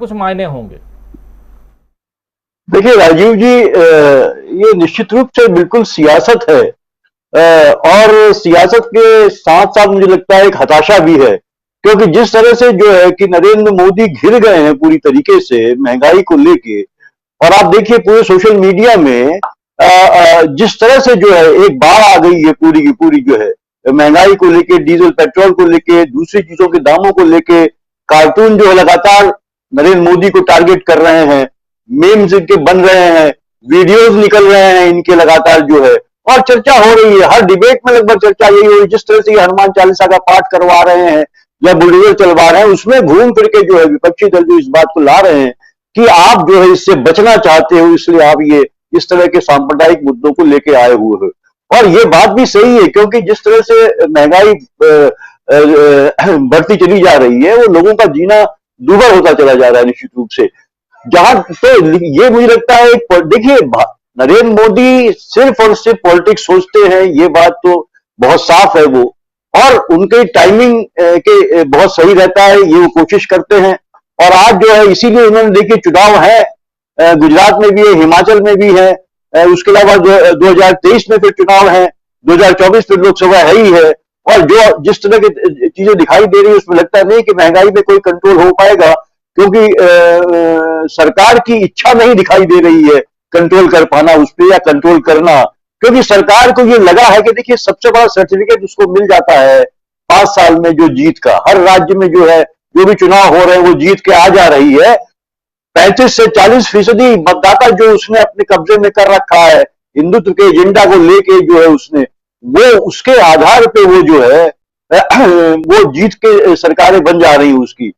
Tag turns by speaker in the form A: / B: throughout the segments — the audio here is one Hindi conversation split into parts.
A: कुछ मायने होंगे?
B: देखिए राजीव जी, ये निश्चित रूप से बिल्कुल सियासत है। और सियासत के साथ साथ मुझे लगता है एक हताशा भी है, क्योंकि जिस तरह से जो है कि नरेंद्र मोदी घिर गए हैं पूरी तरीके से महंगाई को लेके। और आप देखिए पूरे सोशल मीडिया में जिस तरह से जो है एक बाढ़ आ गई है पूरी की पूरी, जो है महंगाई को लेके, डीजल पेट्रोल को लेके, दूसरी चीजों के दामों को लेके। कार्टून जो है लगातार नरेंद्र मोदी को टारगेट कर रहे हैं, मीम्स इनके बन रहे हैं, वीडियोस निकल रहे हैं इनके लगातार जो है। और चर्चा हो रही है, हर डिबेट में लगभग चर्चा यही हो रही है। जिस तरह से ये हनुमान चालीसा का पाठ करवा रहे हैं या बुलडोजर चलवा रहे हैं, उसमें घूम फिर के जो है विपक्षी दल जो इस बात को ला रहे हैं कि आप जो है इससे बचना चाहते हो, इसलिए आप ये इस तरह के सांप्रदायिक मुद्दों को लेके आए हुए हो। और ये बात भी सही है, क्योंकि जिस तरह से महंगाई बढ़ती चली जा रही है, वो लोगों का जीना दूभर होता चला जा रहा है निश्चित रूप से। जहां तो ये मुझे लगता है, देखिए नरेंद्र मोदी सिर्फ और सिर्फ पॉलिटिक्स सोचते हैं, ये बात तो बहुत साफ है वो। और उनके टाइमिंग के बहुत सही रहता है, ये वो कोशिश करते हैं। और आज जो है इसीलिए उन्होंने, देखिए चुनाव है, गुजरात में भी है, हिमाचल में भी है, उसके अलावा 2023 में फिर चुनाव है, 2024 फिर लोकसभा है ही है। और जो जिस तरह की चीजें दिखाई दे रही है, उसमें लगता नहीं कि महंगाई में कोई कंट्रोल हो पाएगा, क्योंकि सरकार की इच्छा नहीं दिखाई दे रही है कंट्रोल कर पाना उस पर, या कंट्रोल करना। क्योंकि सरकार को ये लगा है कि देखिए सबसे बड़ा सर्टिफिकेट उसको मिल जाता है 5 साल में, जो जीत का, हर राज्य में जो है जो भी चुनाव हो रहे हैं वो जीत के आ जा रही है। 35 से 40% मतदाता जो उसने अपने कब्जे में कर रखा है, हिंदुत्व के एजेंडा को लेके जो है उसने, वो उसके आधार पे वो जो है वो जीत के सरकारें बन जा रही उसकी।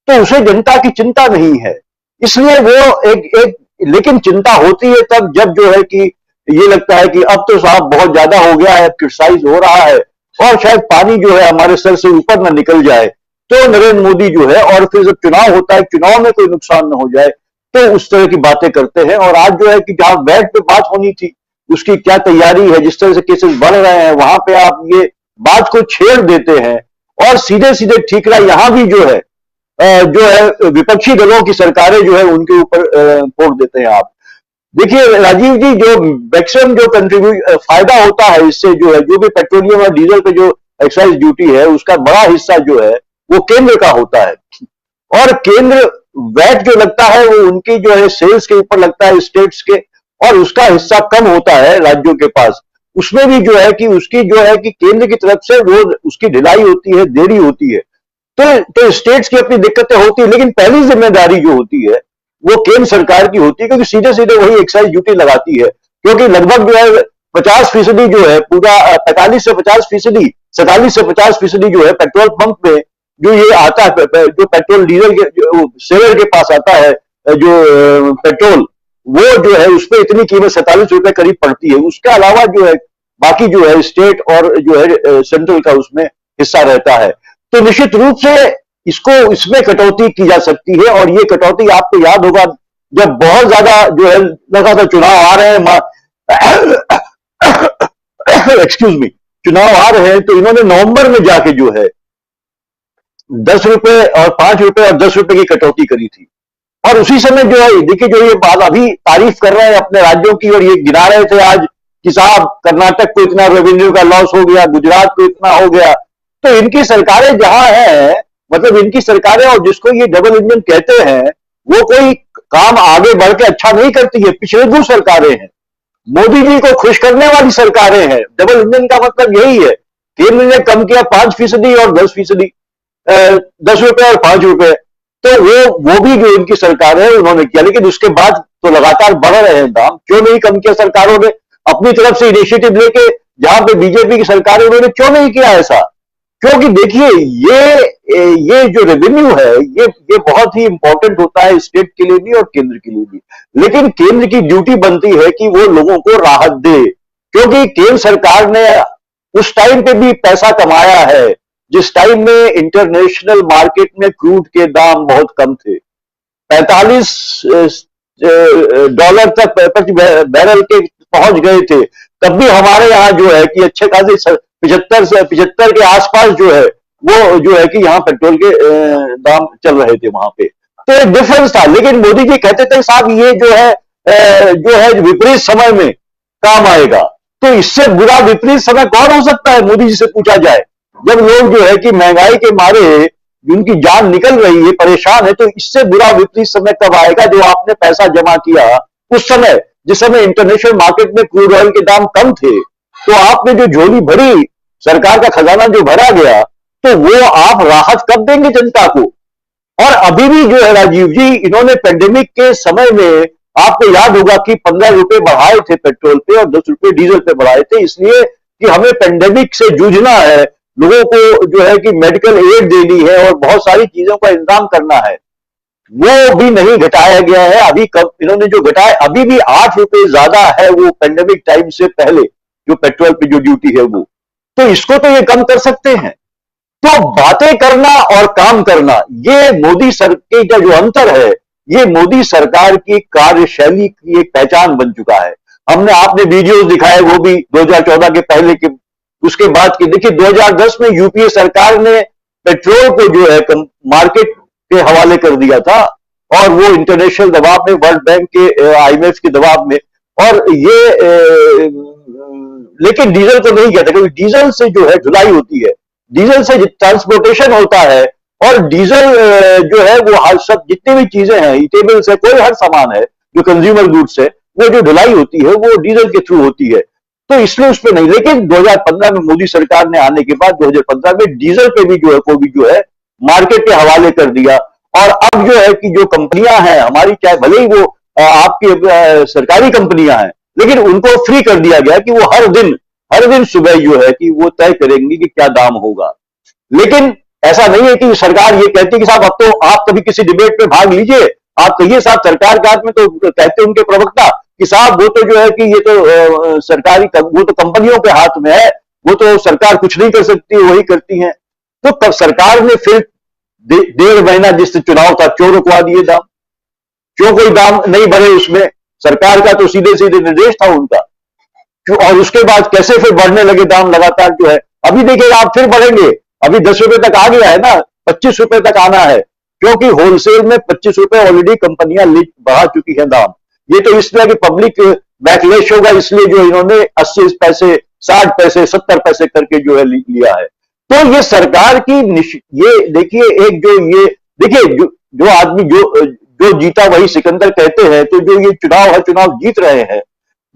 B: तो उसे जनता की चिंता नहीं है, इसलिए वो एक लेकिन चिंता होती है तब जब जो है कि ये लगता है कि अब तो साहब बहुत ज्यादा हो गया है, क्रिटिसाइज हो रहा है, और शायद पानी जो है हमारे सर से ऊपर न निकल जाए। तो नरेंद्र मोदी जो है, और फिर जब चुनाव होता है, चुनाव में कोई नुकसान न हो जाए, तो उस तरह की बातें करते हैं। और आज जो है कि जहां बैठ पे बात होनी थी, उसकी क्या तैयारी है, जिस तरह से केसेस बढ़ रहे हैं, वहां पे आप ये बात को छेड़ देते हैं। और सीधे सीधे ठीकरा यहां भी जो है विपक्षी दलों की सरकारें जो है उनके ऊपर फोड़ देते हैं आप। देखिए राजीव जी, जो मैक्सिमम जो कंट्रीब्यूट फायदा होता है इससे, जो है जो भी पेट्रोलियम और डीजल पे जो एक्साइज ड्यूटी है, उसका बड़ा हिस्सा जो है वो केंद्र का होता है। और केंद्र वैट जो लगता है वो उनकी जो है सेल्स के ऊपर लगता है, स्टेट्स के, और उसका हिस्सा कम होता है राज्यों के पास। उसमें भी जो है कि उसकी जो है कि केंद्र की तरफ से वो उसकी ढिलाई होती है, देरी होती है। तो स्टेट्स की अपनी दिक्कतें होती है, लेकिन पहली जिम्मेदारी जो होती है वो केंद्र सरकार की होती है, क्योंकि सीधे सीधे वही एक्साइज ड्यूटी लगाती है। क्योंकि लगभग जो है 50% जो है पूरा, 45 से 50%, 47 से 50% जो है पेट्रोल पंप में जो ये आता है, जो पेट्रोल डीजल के सेलर के पास आता है, जो पेट्रोल, वो जो है उस पर इतनी कीमत 47 रुपए करीब पड़ती है। उसके अलावा जो है बाकी जो है स्टेट और जो है सेंट्रल का उसमें हिस्सा रहता है। तो निश्चित रूप से इसको, इसमें कटौती की जा सकती है। और ये कटौती आपको याद होगा, जब बहुत ज्यादा जो है लगातार चुनाव आ रहे हैं, एक्सक्यूज मी, चुनाव आ रहे हैं, तो इन्होंने नवंबर में जाके जो है 10 रुपए और 5 रुपए और 10 रुपए की कटौती करी थी। और उसी समय जो है, देखिए जो ये बात अभी तारीफ कर रहे हैं अपने राज्यों की, और ये गिना रहे थे आज कि साहब कर्नाटक को इतना रेवेन्यू का लॉस हो गया, गुजरात को इतना हो गया। तो इनकी सरकारें जहां हैं, मतलब इनकी सरकारें, और जिसको ये डबल इंजन कहते हैं, वो कोई काम आगे बढ़ के अच्छा नहीं करती है। पिछले 2 सरकारें हैं, मोदी जी को खुश करने वाली सरकारें हैं। डबल इंजन का मतलब यही है, केंद्र ने कम किया 5% और 10%, 10 रुपए और 5 रुपए। तो वो भी जो इनकी सरकार है उन्होंने किया, लेकिन उसके बाद तो लगातार बढ़ रहे हैं दाम। क्यों नहीं कम किया सरकारों ने अपनी तरफ से इनिशिएटिव लेके? जहां पे बीजेपी की सरकार है उन्होंने क्यों नहीं किया ऐसा? क्योंकि देखिए ये जो रेवेन्यू है, ये बहुत ही इंपॉर्टेंट होता है स्टेट के लिए भी और केंद्र के लिए भी। लेकिन केंद्र की ड्यूटी बनती है कि वो लोगों को राहत दे, क्योंकि केंद्र सरकार ने उस टाइम पे भी पैसा कमाया है जिस टाइम में इंटरनेशनल मार्केट में क्रूड के दाम बहुत कम थे। 45 डॉलर तक प्रति बैरल के पहुंच गए थे। तब भी हमारे यहाँ जो है कि अच्छे खासे 75 के आसपास जो है वो जो है कि यहाँ पेट्रोल के दाम चल रहे थे वहां पे। तो एक डिफरेंस था। लेकिन मोदी जी कहते थे साहब ये जो है विपरीत समय में काम आएगा। तो इससे बुरा विपरीत समय कौन हो सकता है, मोदी जी से पूछा जाए। जब लोग जो है कि महंगाई के मारे उनकी जान निकल रही है, परेशान है, तो इससे बुरा विपरीत समय कब आएगा। जो आपने पैसा जमा किया उस समय, जिस समय इंटरनेशनल मार्केट में क्रूड ऑयल के दाम कम थे, तो आपने जो झोली भरी, सरकार का खजाना जो भरा गया, तो वो आप राहत कब देंगे जनता को। और अभी भी जो है राजीव जी, इन्होंने पेंडेमिक के समय में, आपको याद होगा कि 15 रुपए बढ़ाए थे पेट्रोल पे और 10 रुपए डीजल पे बढ़ाए थे, इसलिए कि हमें पेंडेमिक से जूझना है, लोगों को जो है कि मेडिकल एड देनी है और बहुत सारी चीजों का इंतजाम करना है। वो भी नहीं घटाया गया है। अभी कब इन्होंने जो घटाया, अभी भी 8 रुपए ज्यादा है वो पेंडेमिक टाइम से पहले, जो पेट्रोल पे जो ड्यूटी है वो। तो इसको तो ये कम कर सकते हैं। तो बातें करना और काम करना, ये मोदी सर के का जो अंतर है, ये मोदी सरकार की कार्यशैली की एक पहचान बन चुका है। हमने आपने वीडियोस दिखाए, वो भी 2014 के पहले के, उसके बाद की। देखिए 2010 में यूपीए सरकार ने पेट्रोल को जो है मार्केट के हवाले कर दिया था, और वो इंटरनेशनल दबाव में, वर्ल्ड बैंक के, आईएमएफ के दबाव में। और ये लेकिन डीजल को नहीं कहते, क्योंकि डीजल से जो है ढुलाई होती है, डीजल से ट्रांसपोर्टेशन होता है, और डीजल जो है वो हर सब जितनी भी चीजें हैं, इटेबल से कोई हर सामान है जो कंज्यूमर गुड्स है, वो जो ढुलाई होती है वो डीजल के थ्रू होती है। तो इसलिए उस पर नहीं। लेकिन 2015 में मोदी सरकार ने आने के बाद 2015 में डीजल पे भी जो है, को भी जो है मार्केट के हवाले कर दिया। और अब जो है कि जो कंपनियां हैं हमारी, चाहे भले ही वो आपकी सरकारी कंपनियां हैं, लेकिन उनको फ्री कर दिया गया कि वो हर दिन सुबह जो है कि वो तय करेंगी कि क्या दाम होगा। लेकिन ऐसा नहीं है कि सरकार ये कहती है कि साहब अब तो आप कभी किसी डिबेट में भाग लीजिए, आप कहिए साहब सरकार के हाथ में, तो कहते हैं उनके प्रवक्ता कि साहब वो तो जो है कि ये तो सरकारी, वो तो कंपनियों के हाथ में है, वो तो सरकार कुछ नहीं कर सकती, वही करती है। तो तब सरकार ने फिर 1.5 महीना जिस चुनाव था, क्यों रुकवा दिए दाम, क्यों कोई दाम नहीं बढ़े उसमें। सरकार का तो सीधे सीधे निर्देश था उनका। और उसके बाद कैसे फिर बढ़ने लगे दाम लगातार जो है। अभी देखिए आप फिर बढ़ेंगे, अभी 10 रुपए तक आ गया है ना, 25 रुपए तक आना है, क्योंकि होलसेल में 25 रुपए ऑलरेडी कंपनियां बढ़ा चुकी हैं दाम। ये तो इसलिए कि पब्लिक बैकलेश होगा, इसलिए जो इन्होंने 80 पैसे, 60 पैसे, 70 पैसे करके जो है लिया है। तो ये सरकार की ये देखिए, एक जो ये देखिए, जो आदमी जो जीता वही सिकंदर कहते हैं। तो जो ये चुनाव है, चुनाव जीत रहे हैं,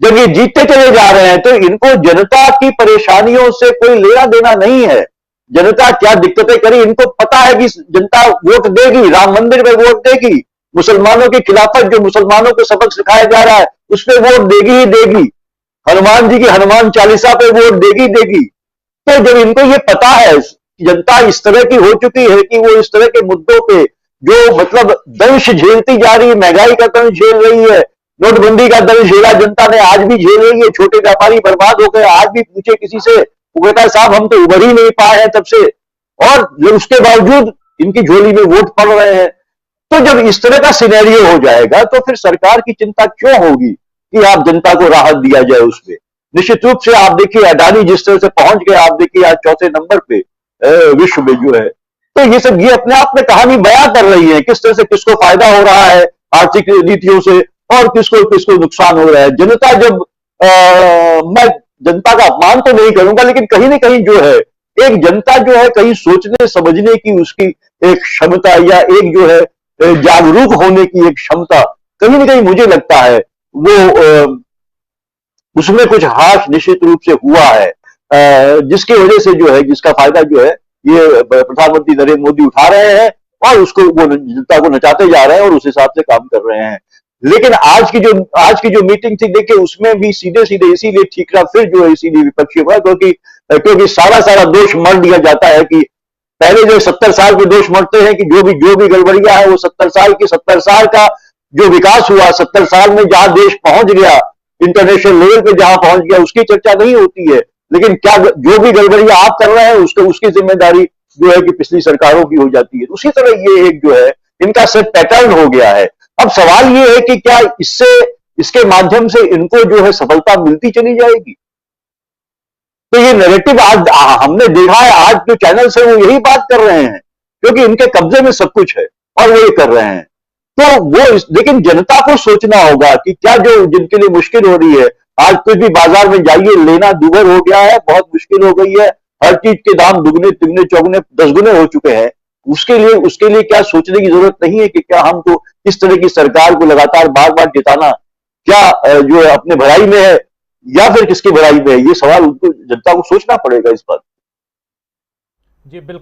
B: जब ये जीतते चले जा रहे हैं, तो इनको जनता की परेशानियों से कोई लेना देना नहीं है। जनता क्या दिक्कतें करी, इनको पता है कि जनता वोट देगी, राम मंदिर में वोट देगी, मुसलमानों की खिलाफत, जो मुसलमानों को सबक सिखाया जा रहा है, उस पर वोट देगी ही देगी, हनुमान जी की हनुमान चालीसा पे वोट देगी देगी। तो जब इनको ये पता है, जनता इस तरह की हो चुकी है कि वो इस तरह के मुद्दों पे जो मतलब दंश झेलती जा रही है, महंगाई का दंश झेल रही है, नोटबंदी का दंश झेला जनता ने, आज भी झेल रही है, छोटे व्यापारी बर्बाद हो गए। आज भी पूछे किसी से, वो कहता है साहब हम तो उभर ही नहीं पाए हैं तब से, और उसके बावजूद इनकी झोली में वोट पड़ रहे हैं। तो जब इस तरह का सिनेरियो हो जाएगा, तो फिर सरकार की चिंता क्यों होगी कि आप जनता को राहत दिया जाए उसमें। निश्चित रूप से आप देखिए अडानी जिस तरह से पहुंच गए, आप देखिए आज 4थे नंबर पे विश्व में जो है। तो ये सब, ये अपने आप में कहानी बयां कर रही है, किस तरह से किसको फायदा हो रहा है आर्थिक नीतियों से, और किसको किसको नुकसान हो रहा है। जनता जब मैं जनता का अपमान तो नहीं करूंगा, लेकिन कहीं ना कहीं जो है, एक जनता जो है कहीं सोचने समझने की उसकी एक क्षमता, या एक जो है जागरूक होने की एक क्षमता, कहीं ना कहीं मुझे लगता है वो उसमें कुछ हाश निश्चित रूप से हुआ है, जिसकी वजह से जो है, जिसका फायदा जो है ये प्रधानमंत्री नरेंद्र मोदी उठा रहे हैं, और उसको वो जनता को नचाते जा रहे हैं, और उस हिसाब से काम कर रहे हैं। लेकिन आज की जो मीटिंग थी, देखिए उसमें भी सीधे सीधे इसीलिए ठीकरा फिर जो है इसीलिए विपक्षी हुआ, क्योंकि सारा दोष मर दिया जाता है कि पहले जो 70 साल के दोष मरते हैं कि जो भी गड़बड़ियां है वो 70 साल का जो विकास हुआ, 70 साल में जहां देश पहुंच गया, इंटरनेशनल लेवल पे जहां पहुंच गया, उसकी चर्चा नहीं होती है। लेकिन क्या जो भी गड़बड़ियां आप कर रहे हैं उसकी जिम्मेदारी जो है कि पिछली सरकारों की हो जाती है। उसी तरह ये एक जो है इनका सब पैटर्न हो गया है। अब सवाल ये है कि क्या इसके माध्यम से इनको जो है सफलता मिलती चली जाएगी। तो ये नैरेटिव आज हमने देखा है, आज जो चैनल्स है वो यही बात कर रहे हैं, क्योंकि इनके कब्जे में सब कुछ है और वो ये कर रहे हैं। तो लेकिन जनता को सोचना होगा कि क्या जो जिनके लिए मुश्किल हो रही है, आज कुछ भी बाजार में जाइए, लेना दूभर हो गया है, बहुत मुश्किल हो गई है, हर चीज के दाम दुगने तिगने चौगने 10 गुने हो चुके हैं। उसके लिए क्या सोचने की जरूरत नहीं है कि क्या हमको इस तरह की सरकार को लगातार बार बार जिताना क्या जो है अपने भलाई में है या फिर किसकी भलाई में है? ये सवाल उनको जनता को सोचना पड़ेगा इस बात।
A: जी बिल्कुल।